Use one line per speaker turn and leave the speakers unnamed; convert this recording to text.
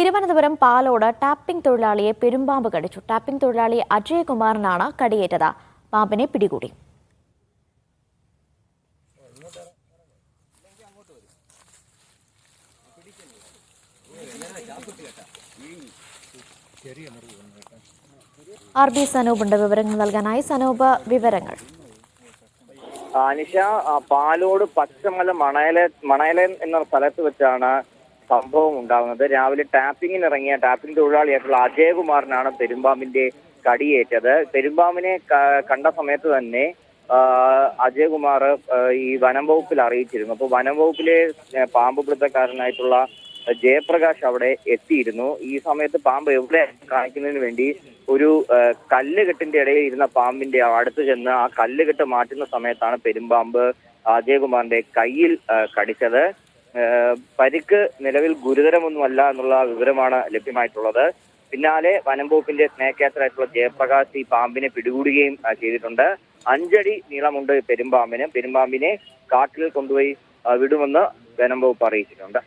Thiruvananthapuram Palode tapping തൊഴിലാളിയെ പെരുമ്പാമ്പ് കടിച്ചു. Tapping തൊഴിലാളി അജയകുമാറിനാണ് കടിയേറ്റത്. പാമ്പിനെ പിടികൂടി. RB സനൂപ് ഉണ്ട് വിവരങ്ങൾ നൽകാനായി. സനൂപ്, വിവരങ്ങൾ.
നിഷ, പാലോട് പച്ചമല മണയലൻ എന്ന സ്ഥലത്ത് വെച്ചാണ് സംഭവം ഉണ്ടാകുന്നത്. രാവിലെ ടാപ്പിംഗിനിറങ്ങിയ ടാപ്പിംഗ് തൊഴിലാളിയായിട്ടുള്ള അജയകുമാറിനാണ് പെരുമ്പാമ്പിന്റെ കടിയേറ്റത്. പെരുമ്പാമ്പിനെ കണ്ട സമയത്ത് തന്നെ അജയകുമാർ ഈ വനം വകുപ്പിൽ അറിയിച്ചിരുന്നു. അപ്പോൾ വനം വകുപ്പിലെ പാമ്പ് പിടുത്തക്കാരനായിട്ടുള്ള ജയപ്രകാശ് അവിടെ എത്തിയിരുന്നു. ഈ സമയത്ത് പാമ്പ് എവിടെ കാണിക്കുന്നതിന് വേണ്ടി ഒരു കല്ലുകെട്ടിന്റെ ഇടയിൽ ഇരുന്ന പാമ്പിന്റെ അടുത്ത് ചെന്ന് ആ കല്ലുകെട്ട് മാറ്റുന്ന സമയത്താണ് പെരുമ്പാമ്പ് അജയകുമാറിന്റെ കയ്യിൽ കടിച്ചത്. പരിക്ക് നിലവിൽ ഗുരുതരമൊന്നുമല്ല എന്നുള്ള വിവരമാണ് ലഭ്യമായിട്ടുള്ളത്. പിന്നാലെ വനം വകുപ്പിന്റെ സ്നേഹയാത്രയായിട്ടുള്ള ജയപ്രകാശ് ഈ പാമ്പിനെ പിടികൂടുകയും ചെയ്തിട്ടുണ്ട്. 5 അടി നീളമുണ്ട് പെരുമ്പാമ്പിനെ കാട്ടിൽ കൊണ്ടുപോയി വിടുമെന്ന് വനം വകുപ്പ് അറിയിച്ചിട്ടുണ്ട്.